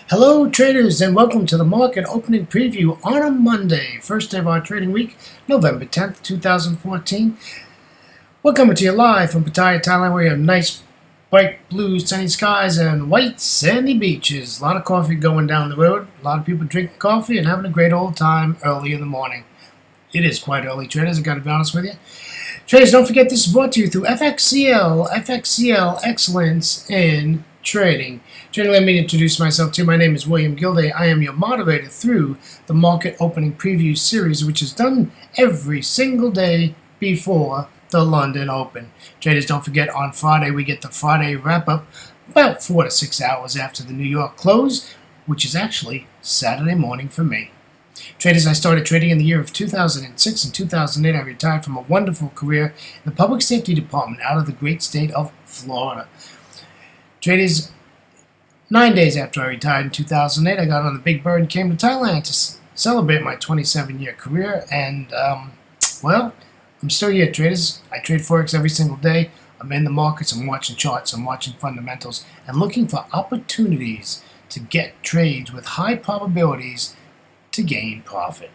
Hello traders and welcome to the market opening preview on a Monday, first day of our trading week, November 10th, 2014. We're coming to you live from Pattaya, Thailand, where you have nice bright blue sunny skies and white sandy beaches. A lot of coffee going down the road, a lot of people drinking coffee and having a great old time early in the morning. It is quite early, traders, I've got to be honest with you. Traders, don't forget this is brought to you through FXCL Excellence in Trading. Trading, let me introduce myself to you. My name is William Gilday. I am your moderator through the Market Opening Preview Series, which is done every single day before the London Open. Traders, don't forget on Friday we get the Friday wrap-up about 4 to 6 hours after the New York close, which is actually Saturday morning for me. Traders, I started trading in the year of 2006 and 2008. I retired from a wonderful career in the public safety department out of the great state of Florida. Traders, 9 days after I retired in 2008, I got on the Big Bird and came to Thailand to celebrate my 27-year career. And, well, I'm still here, traders. I trade Forex every single day. I'm in the markets. I'm watching charts. I'm watching fundamentals and looking for opportunities to get trades with high probabilities to gain profit.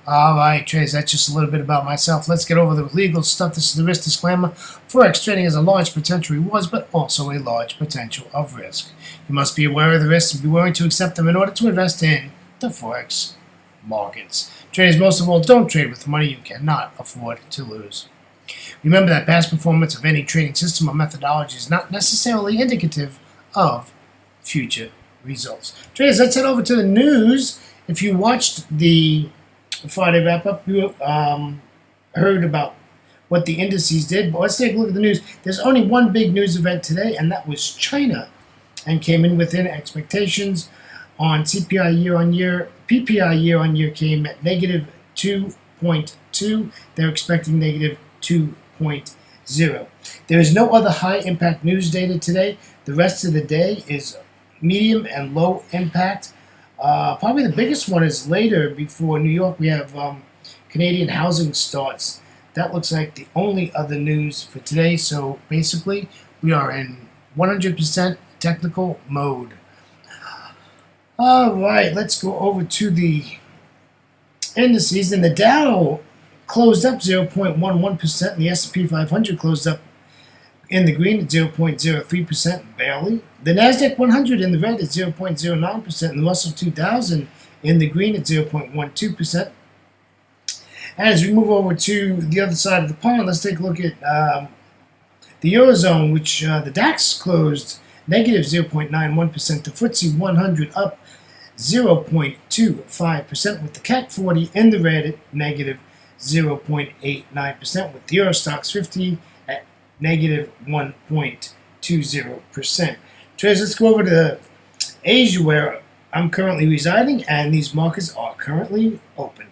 Alright, traders, that's just a little bit about myself. Let's get over the legal stuff. This is the risk disclaimer. Forex trading has a large potential rewards, but also a large potential of risk. You must be aware of the risks and be willing to accept them in order to invest in the Forex markets. Traders, most of all, don't trade with money you cannot afford to lose. Remember that past performance of any trading system or methodology is not necessarily indicative of future results. Traders, let's head over to the news. If you watched the Friday wrap-up, you heard about what the indices did. But let's take a look at the news. There's only one big news event today, and that was China, and came in within expectations on CPI year-on-year. PPI year-on-year came at negative 2.2. They're expecting negative 2.0. There is no other high-impact news data today. The rest of the day is medium and low impact. Probably the biggest one is later before New York. We have Canadian housing starts. That looks like the only other news for today. So basically, we are in 100% technical mode. All right, let's go over to the indices. And the Dow closed up 0.11%. And the S&P 500 closed up in the green at 0.03%, barely. The NASDAQ 100 in the red at 0.09%, and the Russell 2000 in the green at 0.12%. As we move over to the other side of the pond, let's take a look at the Eurozone, which the DAX closed negative 0.91%, the FTSE 100 up 0.25%, with the CAC 40 in the red at negative 0.89%, with the Eurostoxx 50 at negative 1.20%. Traders, let's go over to Asia, where I'm currently residing, and these markets are currently open.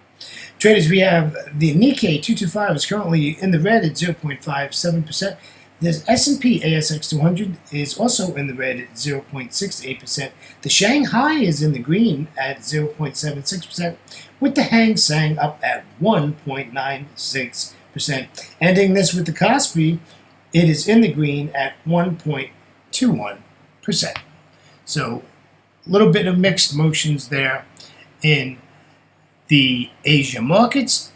Traders, we have the Nikkei 225 is currently in the red at 0.57%. The S&P ASX 200 is also in the red at 0.68%. The Shanghai is in the green at 0.76%, with the Hang Seng up at 1.96%. Ending this with the Kospi, it is in the green at 1.21%. So a little bit of mixed motions there in the Asia markets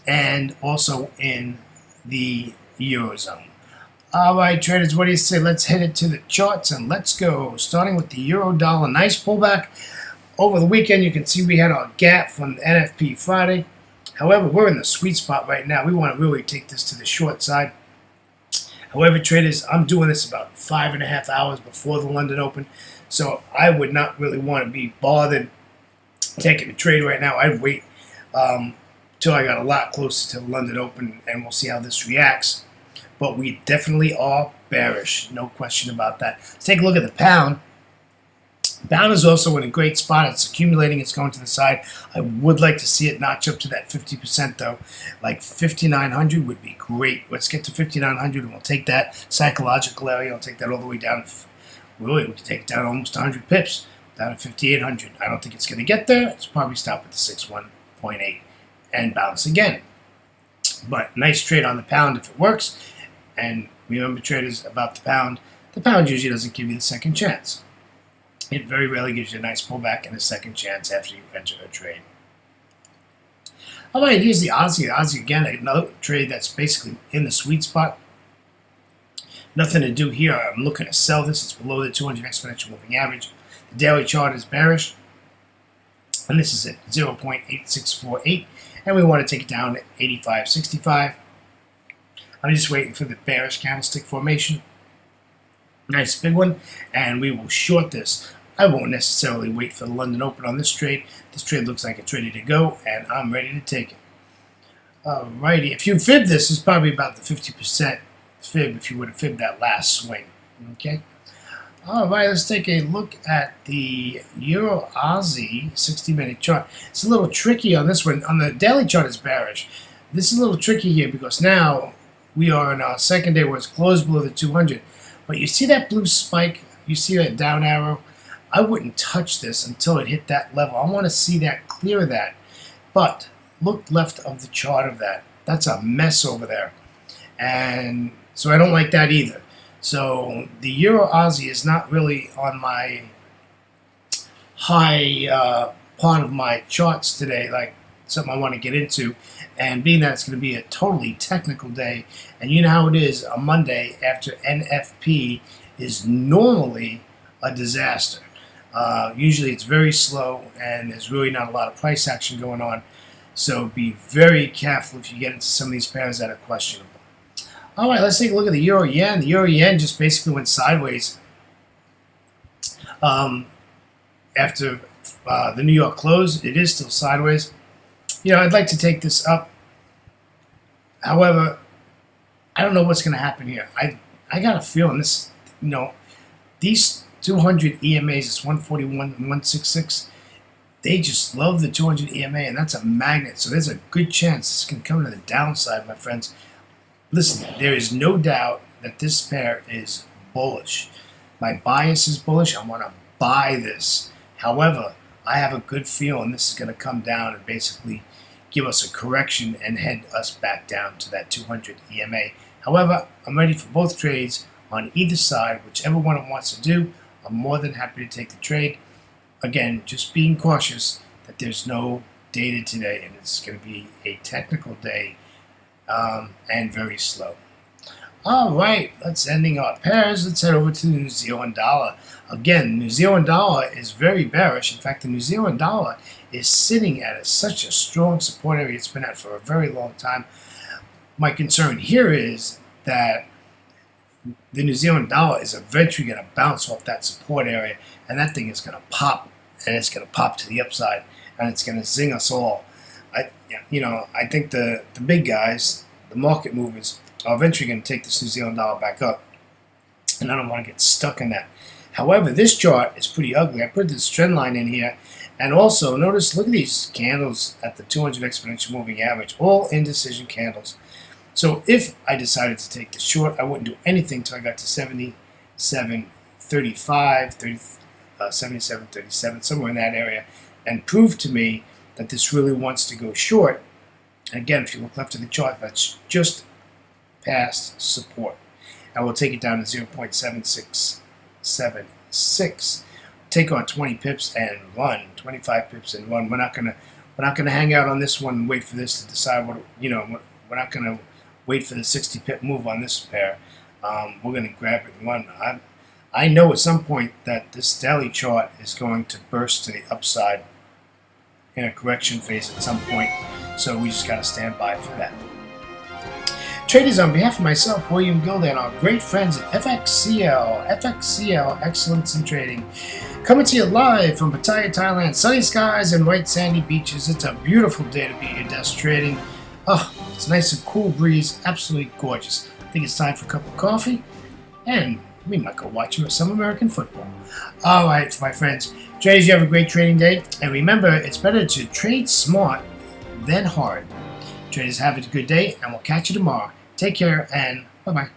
and also in the Eurozone. All right, traders, what do you say? Let's head it to the charts and let's go. Starting with the Euro dollar, nice pullback over the weekend. You can see we had our gap from the NFP Friday. However, we're in the sweet spot right now. We want to really take this to the short side. However, traders, I'm doing this about 5.5 hours before the London Open, so I would not really want to be bothered taking a trade right now. I'd wait till I got a lot closer to the London Open, and we'll see how this reacts. But we definitely are bearish, no question about that. Let's take a look at the pound. Pound is also in a great spot. It's accumulating. It's going to the side. I would like to see it notch up to that 50%, though. Like 5,900 would be great. Let's get to 5,900, and we'll take that psychological area. We'll take that all the way down. Really, we can take it down almost 100 pips, down to 5,800. I don't think it's going to get there. It's probably stop at the 61.8 and bounce again. But nice trade on the pound if it works. And remember, traders, about the pound usually doesn't give you the second chance. It very rarely gives you a nice pullback and a second chance after you enter a trade. All right, here's the Aussie. The Aussie, again, another trade that's basically in the sweet spot. Nothing to do here. I'm looking to sell this. It's below the 200 exponential moving average. The daily chart is bearish, and this is at 0.8648, and we want to take it down to 85.65. I'm just waiting for the bearish candlestick formation. Nice big one, and we will short this. I won't necessarily wait for the London Open on this trade. This trade looks like it's ready to go, and I'm ready to take it. Alrighty, if you fib this, it's probably about the 50% fib if you would have fibbed that last swing. Okay. Alright, let's take a look at the Euro Aussie 60-minute chart. It's a little tricky on this one. On the daily chart, it's bearish. This is a little tricky here because now we are in our second day where it's closed below the 200. But you see that blue spike? You see that down arrow? I wouldn't touch this until it hit that level. I want to see that, clear that. But look left of the chart of that. That's a mess over there. And so I don't like that either. So the Euro Aussie is not really on my high part of my charts today, like something I want to get into. And being that it's going to be a totally technical day, and you know how it is, a Monday after NFP is normally a disaster. Usually it's very slow, and there's really not a lot of price action going on. So be very careful if you get into some of these pairs that are questionable. All right, let's take a look at the Euro Yen. The Euro Yen just basically went sideways after the New York close. It is still sideways. You know, I'd like to take this up. However, I don't know what's going to happen here. I got a feeling this, you know, these 200 EMAs, it's 141 and 166. They just love the 200 EMA, and that's a magnet. So there's a good chance this can come to the downside, my friends. Listen, there is no doubt that this pair is bullish. My bias is bullish. I want to buy this. However, I have a good feeling this is going to come down and basically give us a correction and head us back down to that 200 EMA. However, I'm ready for both trades on either side. Whichever one it wants to do, I'm more than happy to take the trade. Again, just being cautious that there's no data today, and it's going to be a technical day and very slow. All right, let's ending our pairs. Let's head over to the New Zealand dollar. Again, New Zealand dollar is very bearish. In fact, the New Zealand dollar is sitting at such a strong support area it's been at for a very long time. My concern here is that the New Zealand dollar is eventually going to bounce off that support area, and that thing is going to pop, and it's going to pop to the upside, and it's going to zing us all. I think the big guys, the market movers, are eventually going to take this New Zealand dollar back up, and I don't want to get stuck in that. However, this chart is pretty ugly. I put this trend line in here, and also notice, look at these candles at the 200 exponential moving average, all indecision candles. So if I decided to take the short, I wouldn't do anything until I got to 77.35, 77.37, somewhere in that area, and prove to me that this really wants to go short. And again, if you look left of the chart, that's just past support. I will take it down to 0.7676. Take on 20 pips and run, 25 pips and run. We're not gonna hang out on this one and wait for this to decide what, we're not gonna wait for the 60 pip move on this pair. We're gonna grab it and run. I know at some point that this daily chart is going to burst to the upside in a correction phase at some point, so we just got to stand by for that. Traders, on behalf of myself, William Gilday, and our great friends at FXCL Excellence in Trading, coming to you live from Pattaya, Thailand. Sunny skies and white sandy beaches. It's a beautiful day to be at your desk trading. Oh, it's a nice and cool breeze, absolutely gorgeous. I think it's time for a cup of coffee, and we might go watch some American football. All right, my friends. Traders, you have a great trading day. And remember, it's better to trade smart than hard. Traders, have a good day, and we'll catch you tomorrow. Take care, and bye-bye.